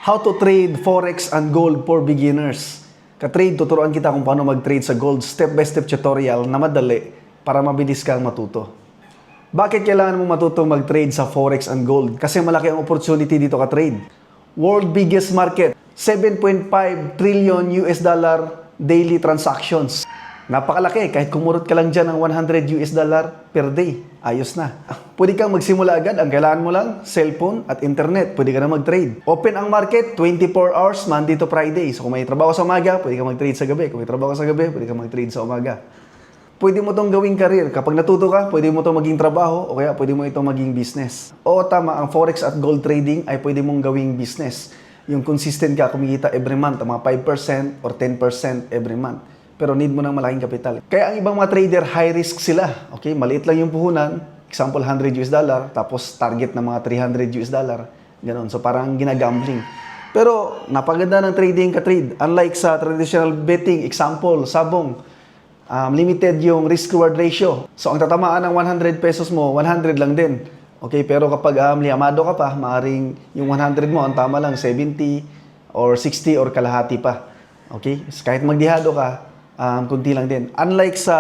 How to trade Forex and Gold for beginners. Ka-trade, tuturuan kita kung paano mag-trade sa gold. Step-by-step tutorial na madali para mabilis kang matuto. Bakit kailangan mo matutong mag-trade sa Forex and Gold? Kasi malaki ang opportunity dito ka-trade. World biggest market, 7.5 trillion US dollar daily transactions. Napakalaki, kahit kumurot ka lang dyan ng 100 US dollar per day, ayos na. Pwede kang magsimula agad, ang kailangan mo lang, cellphone at internet, pwede ka na mag-trade. Open ang market, 24 hours, Monday to Friday. So kung may trabaho sa umaga, pwede ka mag-trade sa gabi. Kung may trabaho sa gabi, pwede ka mag-trade sa umaga. Pwede mo itong gawing career. Kapag natuto ka, pwede mo itong maging trabaho o kaya pwede mo itong maging business. O tama, ang Forex at Gold trading ay pwede mong gawing business. Yung consistent ka, kumikita every month, mga 5% or 10% every month. Pero need mo ng malaking kapital. Kaya ang ibang mga trader, high risk sila. Okay, maliit lang yung puhunan. Example, 100 US dollar. Tapos target ng mga 300 US dollar. Ganon. So parang ginagambling. Pero napaganda ng trading ka-trade. Unlike sa traditional betting, example, sabong, limited yung risk-reward ratio. So ang tatamaan ng 100 pesos mo, 100 lang din. Okay, pero kapag liamado ka pa, maaring yung 100 mo, ang tama lang, 70 or 60 or kalahati pa. Okay? So, kahit magdihado ka, kunti lang din. Unlike sa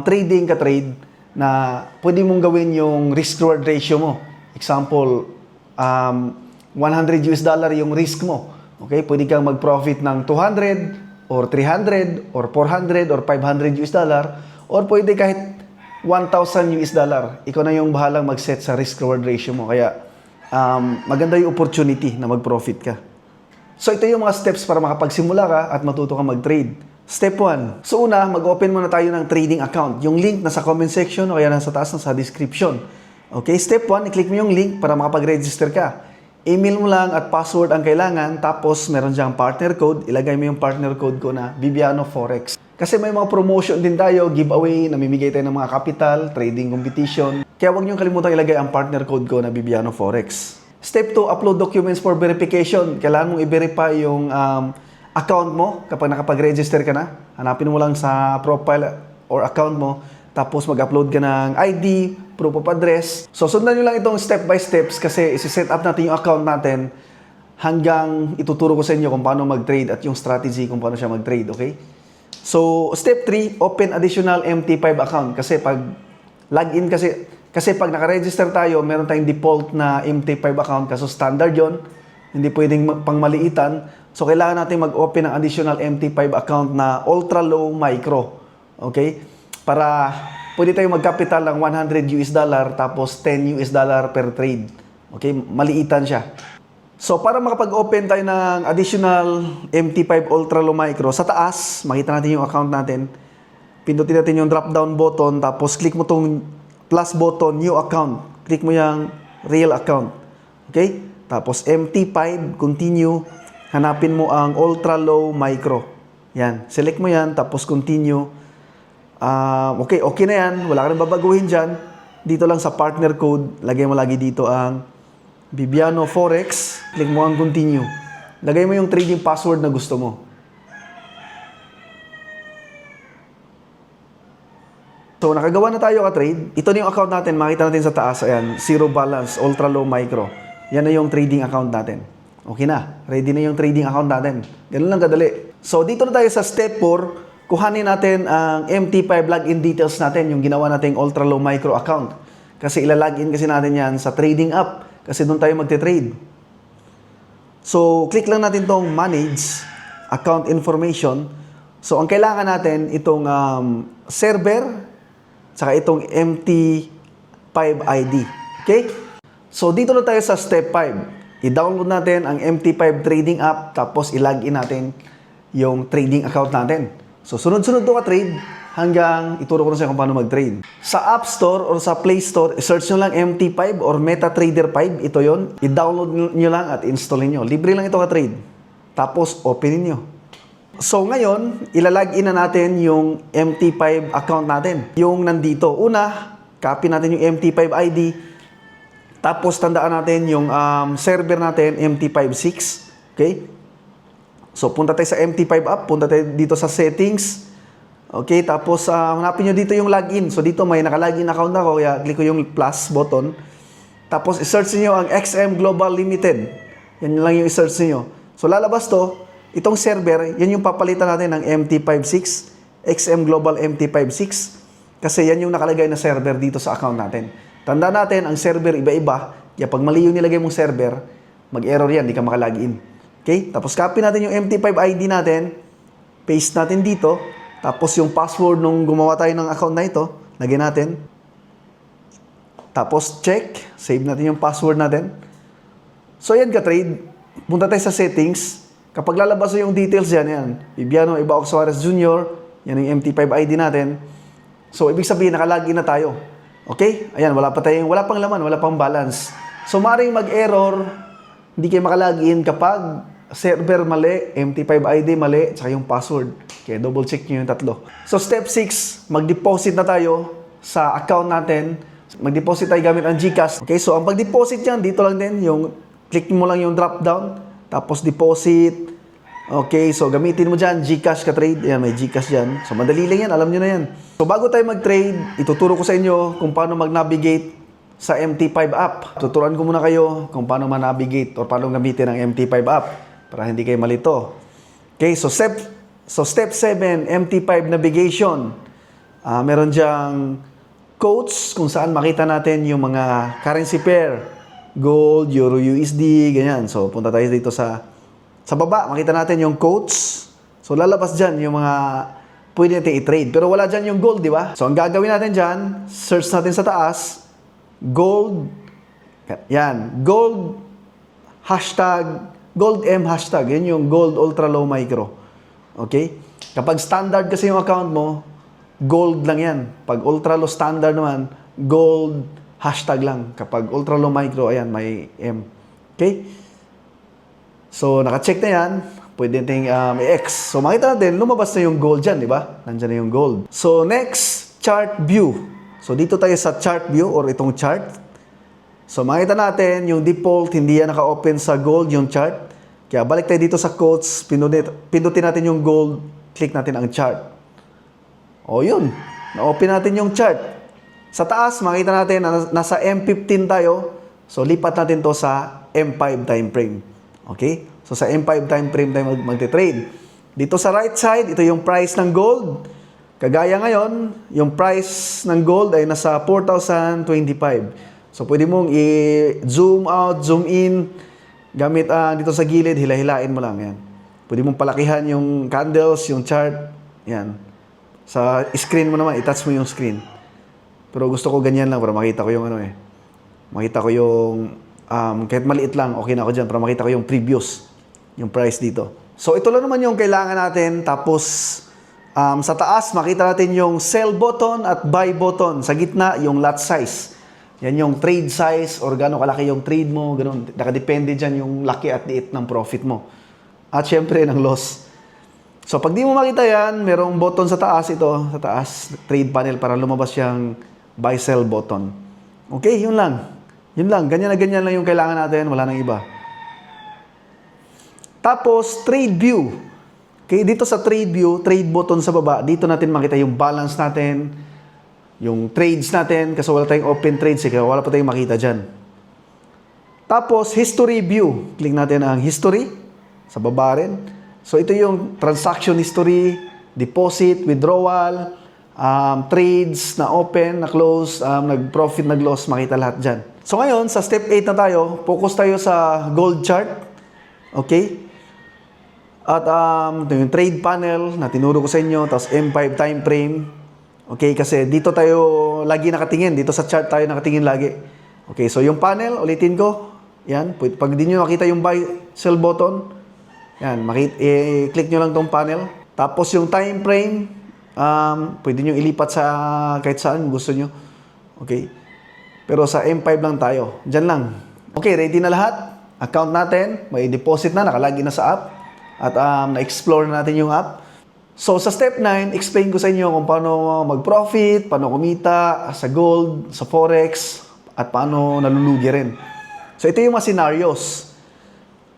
trading ka-trade na pwede mong gawin yung risk-reward ratio mo. Example, 100 US dollar yung risk mo. Okay? Pwede kang mag-profit ng 200 or 300 or 400 or 500 US dollar or pwede kahit 1,000 US dollar. Ikaw na yung bahalang mag-set sa risk-reward ratio mo. Kaya maganda yung opportunity na mag-profit ka. So ito yung mga steps para makapagsimula ka at matuto ka mag-trade. Step 1. So una, mag-open muna tayo ng trading account. Yung link nasa comment section o kaya nasa taas nasa description. Okay, step 1, i-click mo yung link para makapag-register ka. Email mo lang at password ang kailangan, tapos meron diyang partner code. Ilagay mo yung partner code ko na Bibiano Forex. Kasi may mga promotion din tayo, giveaway, namimigay tayo ng mga capital, trading competition. Kaya huwag niyong kalimutan ilagay ang partner code ko na Bibiano Forex. Step 2, upload documents for verification. Kailangan mong i-verify yung account mo kapag nakapag-register ka na. Hanapin mo lang sa profile or account mo. Tapos mag-upload ka ng ID, proof of address. So sundan nyo lang itong step by steps kasi isi-set up natin yung account natin hanggang ituturo ko sa inyo kung paano mag-trade at yung strategy kung paano siya mag-trade. Okay? So step 3, open additional MT5 account. Kasi pag login kasi pag naka-register tayo, meron tayong default na MT5 account. Kaso standard yon, hindi pwedeng pangmaliitan. So, kailangan natin mag-open ng additional MT5 account na ultra low micro. Okay? Para pwede tayong mag-capital ng 100 US dollar tapos 10 US dollar per trade. Okay? Maliitan siya. So, para makapag-open tayo ng additional MT5 ultra low micro, sa taas, makita natin yung account natin. Pindutin natin yung drop-down button tapos click mo tong plus button, new account. Click mo yung real account. Okay? Tapos MT5, continue. Hanapin mo ang ultra low micro. Yan. Select mo yan, tapos continue. Okay na yan. Wala ka rin babaguhin dyan. Dito lang sa partner code, lagay mo lagi dito ang Bibiano Forex. Click mo ang continue. Lagay mo yung trading password na gusto mo. So, nakagawa na tayo ka-trade. Ito na yung account natin. Makita natin sa taas. Ayan, zero balance, ultra low micro. Yan na yung trading account natin. Okay na. Ready na yung trading account natin. Ganun lang kadali. So, dito na tayo sa step 4. Kuhanin natin ang MT5 login details natin, yung ginawa nating ultra low micro account. Kasi ilalogin kasi natin yan sa trading app. Kasi doon tayo magte-trade. So, click lang natin tong manage account information. So, ang kailangan natin itong server saka itong MT5 ID. Okay? So, dito na tayo sa step 5. I-download natin ang MT5 trading app tapos i-login natin yung trading account natin. So, sunod-sunod to ka-trade hanggang ituro ko na sa kung paano mag-trade. Sa App Store or sa Play Store, search nyo lang MT5 or MetaTrader 5. Ito yon. I-download nyo lang at installin nyo. Libre lang ito ka-trade. Tapos, openin nyo. So, ngayon, ilalagin na natin yung MT5 account natin. Yung nandito. Una, copy natin yung MT5 ID. Tapos, tandaan natin yung server natin, MT56. Okay? So, punta tayo sa MT5 app. Punta tayo dito sa settings. Okay? Tapos, hanapin nyo dito yung login. So, dito may naka-login account ako. Kaya, click ko yung plus button. Tapos, i-search nyo ang XM Global Limited. Yan lang yung i-search niyo. So lalabas to, itong server, yan yung papalitan natin ng MT56, XM Global MT56. Kasi yan yung nakalagay na server dito sa account natin. Tanda natin, ang server iba-iba. Kaya pag mali yung nilagay mong server, mag-error yan, di ka makalagin. Okay? Tapos copy natin yung MT5 ID natin, paste natin dito, tapos yung password nung gumawa tayo ng account na ito, lagyan natin. Tapos check, save natin yung password natin. So yan ka-trade, punta tayo sa settings. Kapag lalabas yung details yan, Bibiano Ibao Suarez Jr., yan yung MT5 ID natin. So ibig sabihin, nakalagin na tayo. Okay? Ayan, wala pang laman, wala pang balance. So maaaring mag-error, hindi kayo makalagin kapag server mali, MT5 ID mali, tsaka yung password. Kaya double check nyo yung tatlo. So step 6, mag-deposit na tayo sa account natin. Mag-deposit tayo gamit ang GCash. Okay, so ang pag-deposit yan, dito lang din, yung click mo lang yung drop down, tapos deposit. Okay, so gamitin mo dyan, GCash ka-trade. Ayan, may GCash dyan. So madali lang yan, alam nyo na yan. So bago tayo mag-trade, ituturo ko sa inyo kung paano mag-navigate sa MT5 app. Tuturuan ko muna kayo kung paano ma-navigate or paano gamitin ang MT5 app para hindi kayo malito. Okay, so step 7, MT5 navigation. Meron dyang codes kung saan makita natin yung mga currency pair. Gold, Euro, USD, ganyan. So punta tayo dito sa baba, makita natin yung codes. So lalabas dyan yung mga pwede natin i-trade. Pero wala dyan yung gold, di ba? So ang gagawin natin dyan, search natin sa taas, gold, yan, gold, hashtag, gold M hashtag, yan yung gold ultra low micro. Okay? Kapag standard kasi yung account mo, gold lang yan. Pag ultra low standard naman, gold hashtag lang. Kapag ultra low micro, ayan, may M. Okay? So, naka-check na yan. Pwede natin i-X. So, makita natin, lumabas na yung gold dyan, di ba? Nandiyan na yung gold. So, next, chart view. So, dito tayo sa chart view or itong chart. So, makita natin yung default, hindi yan naka-open sa gold yung chart. Kaya balik tayo dito sa quotes, pindutin natin yung gold, click natin ang chart. O yun, na-open natin yung chart. Sa taas, makita natin na nasa M15 tayo. So, lipat natin to sa M5 time frame. Okay? So, sa M5 time frame tayo magte-trade. Dito sa right side, ito yung price ng gold. Kagaya ngayon, yung price ng gold ay nasa 4,025. So, pwede mong i-zoom out, zoom in, gamit dito sa gilid, hila-hilain mo lang. Yan. Pwede mong palakihan yung candles, yung chart. Yan. Sa screen mo naman, i-touch mo yung screen. Pero gusto ko ganyan lang para makita ko yung ano eh. Makita ko yung, kahit maliit lang, okay na ako dyan para makita ko yung previous, yung price dito. So, ito lang naman yung kailangan natin. Tapos, sa taas, makita natin yung sell button at buy button. Sa gitna, yung lot size. Yan yung trade size or gano'ng kalaki yung trade mo. Ganun. Nakadepende dyan yung laki at liit ng profit mo. At syempre, ng loss. So, pag di mo makita yan, merong button sa taas ito. Sa taas, trade panel para lumabas yung buy-sell button. Okay, yun lang. Yun lang. Ganyan na ganyan lang yung kailangan natin. Wala nang iba. Tapos, trade view. Okay, dito sa trade view, trade button sa baba, dito natin makita yung balance natin, yung trades natin, kasi wala tayong open trades, kaya wala pa tayong makita dyan. Tapos, history view. Click natin ang history, sa baba rin. So, ito yung transaction history, deposit, withdrawal, trades na open, na close, nag-profit, nag-loss, makita lahat dyan. So, ngayon, sa step 8 na tayo, focus tayo sa gold chart. Okay? At ito yung trade panel na tinuro ko sa inyo, tapos M5 time frame. Okay, kasi dito tayo lagi nakatingin. Dito sa chart tayo nakatingin lagi. Okay, so yung panel, ulitin ko. Yan, pag di nyo makita yung buy, sell button, yan, click nyo lang tong panel. Tapos yung time frame, pwede nyo ilipat sa kahit saan gusto nyo. Okay, pero sa M5 lang tayo. Diyan lang. Okay, ready na lahat. Account natin, may deposit na, nakalagi na sa app. At na-explore na natin yung app. So, sa step 9, explain ko sa inyo kung paano mag-profit, paano kumita sa gold, sa forex, at paano nalulugi rin. So, ito yung mga scenarios.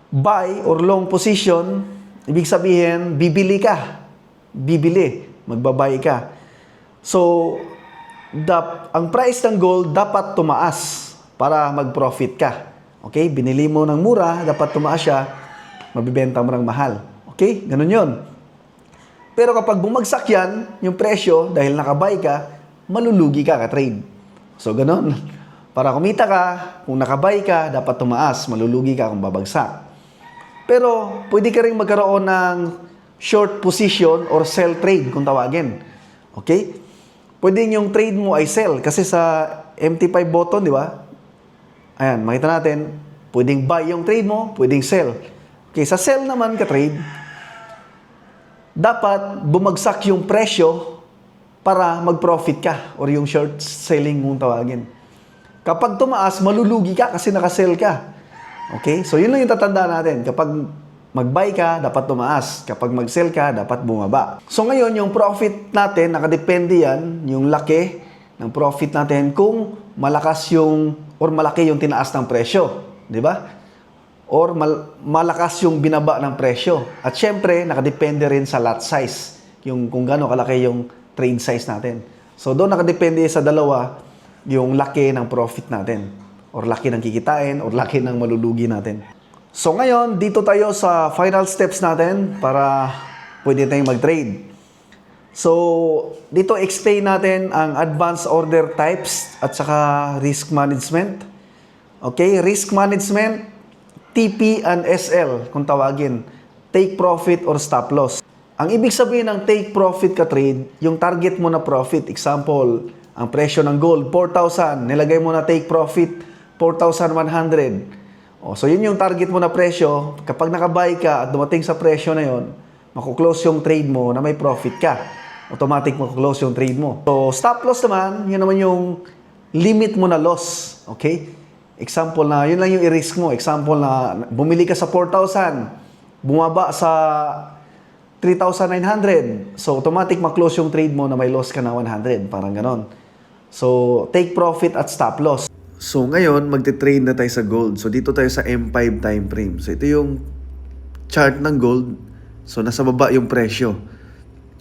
Buy or long position, ibig sabihin, bibili ka. Bibili. Magbabay ka. So, ang price ng gold dapat tumaas para mag-profit ka. Okay? Binili mo ng mura, dapat tumaas siya, mabibenta mo ng mahal. Okay? Ganun yun. Pero kapag bumagsak yan, yung presyo, dahil nakabay ka, malulugi ka ka-trade. So, ganun. Para kumita ka, kung nakabay ka, dapat tumaas. Malulugi ka kung babagsak. Pero, pwede ka rin magkaroon ng short position or sell trade, kung tawagin. Okay? Pwede yung trade mo ay sell. Kasi sa MT5 button, di ba? Ayan, makita natin, pwedeng buy yung trade mo, pwedeng sell. Okay, sa sell naman ka-trade, dapat bumagsak yung presyo para mag-profit ka or yung short selling mong tawagin. Kapag tumaas, malulugi ka kasi nakasell ka. Okay? So, yun lang yung tatandaan natin. Kapag mag-buy ka, dapat tumaas. Kapag mag-sell ka, dapat bumaba. So, ngayon, yung profit natin, nakadepende yan, yung laki ng profit natin kung malakas yung or malaki yung tinaas ng presyo. Di ba? Or malakas yung binaba ng presyo. At syempre, nakadepende rin sa lot size. Yung kung gaano kalaki yung trade size natin. So, doon nakadepende sa dalawa yung laki ng profit natin. Or laki ng kikitain, or laki ng malulugi natin. So, ngayon, dito tayo sa final steps natin para pwede tayong mag-trade. So, dito explain natin ang advanced order types at saka risk management. Okay, risk management, TP and SL, kung tawagin, take profit or stop loss. Ang ibig sabihin ng take profit ka trade, yung target mo na profit. Example, ang presyo ng gold, 4,000. Nilagay mo na take profit, 4,100. So yun yung target mo na presyo. Kapag nakabuy ka at dumating sa presyo na yun, makuklose yung trade mo na may profit ka. Automatic makuklose yung trade mo. So stop loss naman, yun naman yung limit mo na loss. Okay? Example na, yun lang yung i-risk mo. Example na, bumili ka sa 4,000, bumaba sa 3,900. So, automatic ma-close yung trade mo na may loss ka na 100. Parang ganon. So, take profit at stop loss. So, ngayon, magte-trade na tayo sa gold. So, dito tayo sa M5 time frame. So, ito yung chart ng gold. So, nasa baba yung presyo.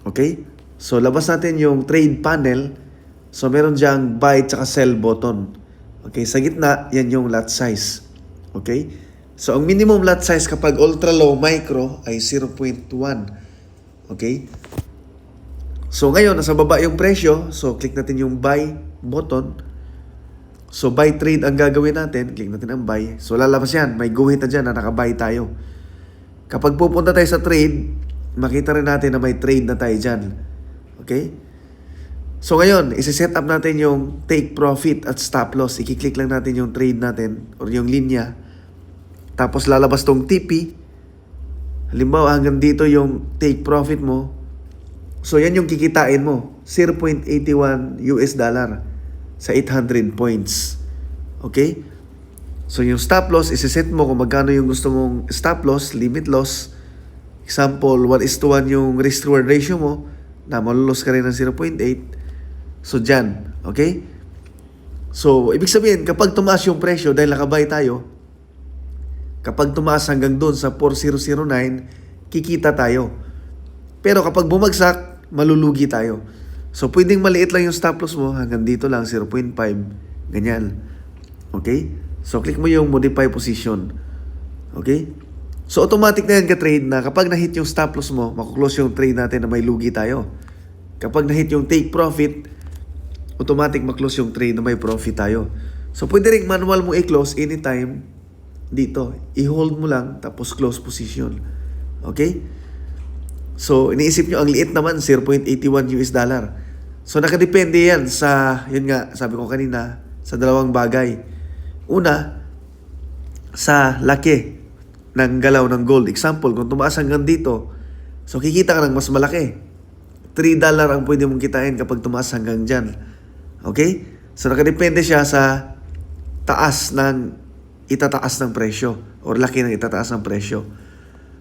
Okay? So, labas natin yung trade panel. So, meron diyang buy at sell button. Okay, sa gitna, yan yung lot size. Okay? So, ang minimum lot size kapag ultra low micro ay 0.1. Okay? So, ngayon, nasa baba yung presyo. So, click natin yung buy button. So, buy trade ang gagawin natin. Click natin ang buy. So, lalabas yan. May guhit na dyan na nakabuy tayo. Kapag pupunta tayo sa trade, makita rin natin na may trade na tayo dyan. Okay? So ngayon, isi-set up natin yung take profit at stop loss. I-click lang natin yung trade natin or yung linya. Tapos lalabas tong TP. Halimbawa, hanggang dito yung take profit mo. So yan yung kikitain mo. 0.81 US dollar sa 800 points. Okay? So yung stop loss, isi-set mo kung magkano yung gusto mong stop loss, limit loss. Example, 1:1 yung risk-reward ratio mo na malulos ka rin ng 0.8. So, dyan. Okay? So, ibig sabihin, kapag tumaas yung presyo dahil nakabay tayo, kapag tumaas hanggang doon sa 4,009, kikita tayo. Pero kapag bumagsak, malulugi tayo. So, pwedeng maliit lang yung stop loss mo, hanggang dito lang, 0.5. Ganyan. Okay? So, click mo yung modify position. Okay? So, automatic na yan ka-trade na kapag na-hit yung stop loss mo, makuklose yung trade natin na may lugi tayo. Kapag na-hit yung take profit, automatic ma-close yung trade na may profit tayo. So, pwede rin manual mo i-close anytime dito. I-hold mo lang, tapos close position. Okay? So, iniisip nyo, ang liit naman, 0.81 US dollar. So, nakadepende yan sa, yun nga, sabi ko kanina, sa dalawang bagay. Una, sa laki ng galaw ng gold. Example, kung tumaas hanggang dito, so kikita ka ng mas malaki. $3 ang pwede mong kitain kapag tumaas hanggang dyan. Okay? So, nakadepende siya sa taas ng itataas ng presyo or laki ng itataas ng presyo.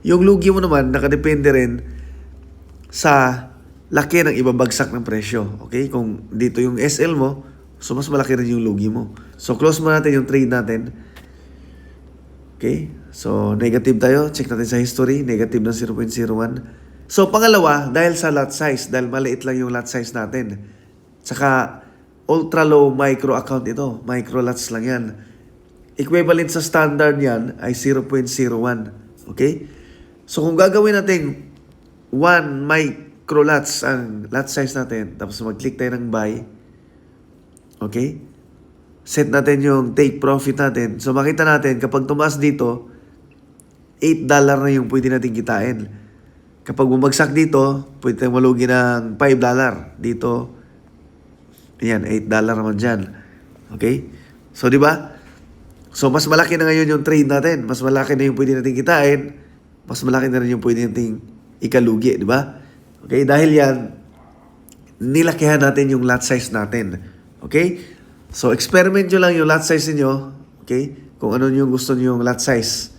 Yung lugi mo naman, nakadepende rin sa laki ng ibabagsak ng presyo. Okay? Kung dito yung SL mo, so mas malaki rin yung lugi mo. So, close mo natin yung trade natin. Okay? So, negative tayo. Check natin sa history. Negative ng 0.01. So, pangalawa, dahil sa lot size, dahil maliit lang yung lot size natin. Saka, ultra low micro account ito. Micro lots lang yan. equivalent sa standard yan ay 0.01. Okay? So kung gagawin natin 1 micro lots ang lot size natin, tapos mag-click tayo ng buy, okay? Set natin yung take profit natin. So makita natin, kapag tumaas dito, $8 na yung pwede natin kitain. Kapag bumagsak dito, pwede tayong malugi ng $5. Dito, ayan, $8 naman dyan. Okay? So, di ba? So, mas malaki na ngayon yung trade natin. Mas malaki na yung pwede natin kitain. Mas malaki na rin yung pwede natin ikalugi, di ba? Okay? Dahil yan, nilakihan natin yung lot size natin. Okay? So, experiment nyo lang yung lot size niyo. Okay? Kung ano yung gusto nyo yung lot size.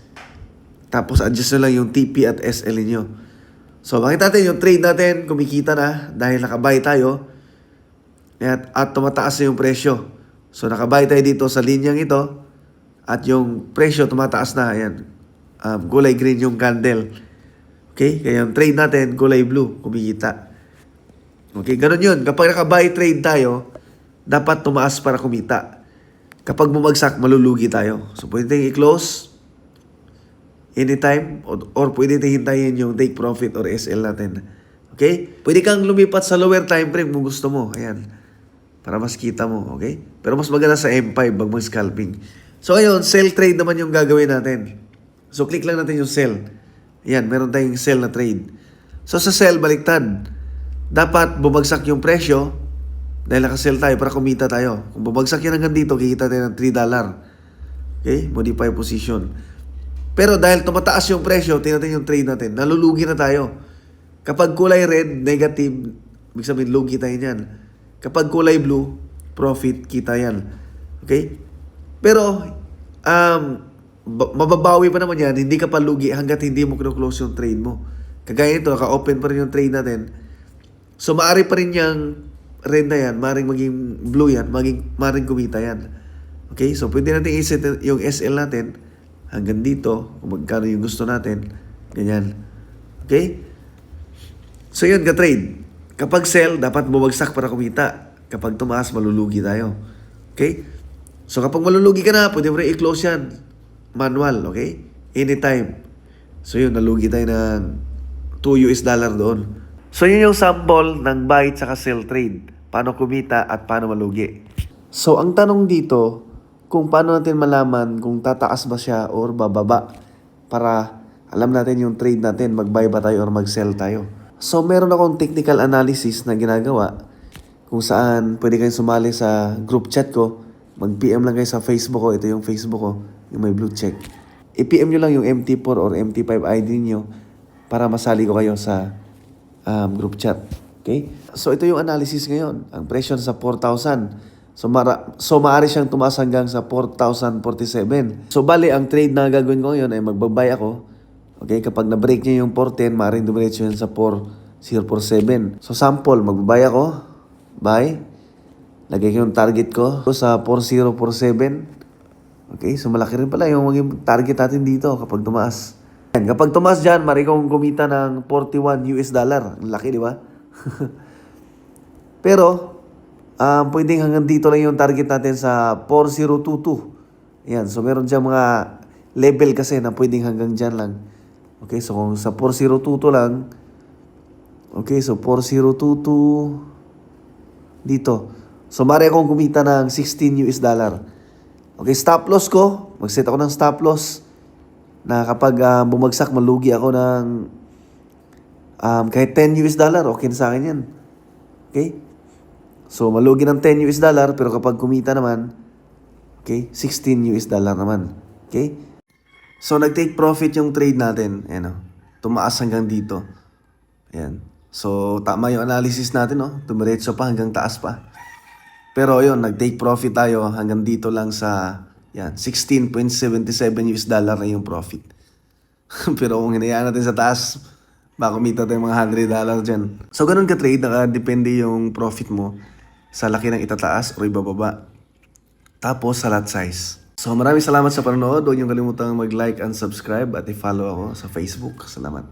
Tapos, adjust nyo lang yung TP at SL niyo. So, makita natin yung trade natin, kumikita na dahil nakabay tayo. At tumataas na yung presyo. So, nakabay tayo dito sa linyang ito. At yung presyo tumataas na. Ayan. Kulay green yung candle. Okay? Kaya yung trade natin, kulay blue. Kumikita. Okay? Ganun yun. Kapag nakabay trade tayo, dapat tumaas para kumita. Kapag bumagsak, malulugi tayo. So, pwede tayong i-close anytime or pwede tayong hintayin yung take profit or SL natin. Okay? Pwede kang lumipat sa lower time frame kung gusto mo. Ayan. Para mas kita mo. Okay? Pero mas maganda sa M5 pag mag-scalping. So, ngayon, sell trade naman yung gagawin natin. So, click lang natin yung sell. Ayan, meron tayong sell na trade. So, sa sell, baliktad. Dapat bumagsak yung presyo dahil nakasell tayo para kumita tayo. Kung bumagsak yan hanggang dito, kikita tayo ng $3. Okay? Modify position. Pero dahil tumataas yung presyo, tingnan natin yung trade natin. Nalulugi na tayo. Kapag kulay red, negative, ibig sabihin, lugi tayo niyan. Kapag kulay blue, profit, kita yan. Okay? Pero, mababawi pa naman yan, hindi ka pa lugi hanggat hindi mo close yung trade mo. Kagaya nito, naka-open pa rin yung trade natin. So, maaari pa rin yung red na yan, maaring maging blue yan, maaring kumita yan. Okay? So, pwede natin iset yung SL natin hanggang dito, kung magkano yung gusto natin. Ganyan. Okay? So, yun, ka-trade. Kapag sell, dapat bumagsak para kumita. Kapag tumaas, malulugi tayo. Okay? So, kapag malulugi ka na, pwede mo rin i-close yan. Manual, okay? Anytime. So, yun, nalugi tayo ng $2 doon. So, yun yung sample ng buy at sell trade. Paano kumita at paano malugi. So, ang tanong dito, kung paano natin malaman kung tataas ba siya or bababa para alam natin yung trade natin, mag-buy ba tayo or mag-sell tayo. So, meron akong technical analysis na ginagawa kung saan pwede kayong sumali sa group chat ko. Mag-PM lang kayo sa Facebook ko. Ito yung Facebook ko, yung may blue check. I-PM nyo lang yung MT4 or MT5 ID nyo para masali ko kayo sa group chat. Okay? So, ito yung analysis ngayon. Ang presyo sa 4,000. So, maaari siyang tumaas hanggang sa 4,047. So, bali, ang trade na gagawin ko ngayon ay magbabay ako. Okay? Kapag na-break niya yung 410, maaaring dumiretso yan sa 4,047. So, sample, magbabay ako. Buy. Lagay ko yung target ko sa 4,047. Okay? So, malaki rin pala yung maging target natin dito kapag tumaas. Kapag tumaas dyan, maaaring kong kumita ng $41. Ang laki, di ba? Pero, pwedeng hanggang dito lang yung target natin sa 4,022. Ayan, so meron dyan mga level kasi na pwedeng hanggang dyan lang. Okay, so kung sa 4,022 lang, okay, so 4,022 dito. So maaari akong kumita ng $16. Okay, stop loss ko. Mag-set ako ng stop loss na kapag bumagsak, malugi ako ng kahit $10, okay na sa akin yan. Okay? So, malugi ng $10 pero kapag kumita naman, okay, $16 naman. Okay? So, nag-take profit yung trade natin. Ayan, tumaas hanggang dito. Ayan. So, tama yung analysis natin, no? Tumiretso pa hanggang taas pa. Pero, yun, nag-take profit tayo hanggang dito lang sa, yan, $16.77 na yung profit. Pero kung hinayaan natin sa taas, baka kumita tayong mga $100 dyan. So, ganun ka-trade, nakadepende yung profit mo sa laki ng itataas o ibababa. Tapos sa lot size. So maraming salamat sa panonood. Huwag niyong kalimutang mag-like and subscribe at i-follow ako sa Facebook. Salamat.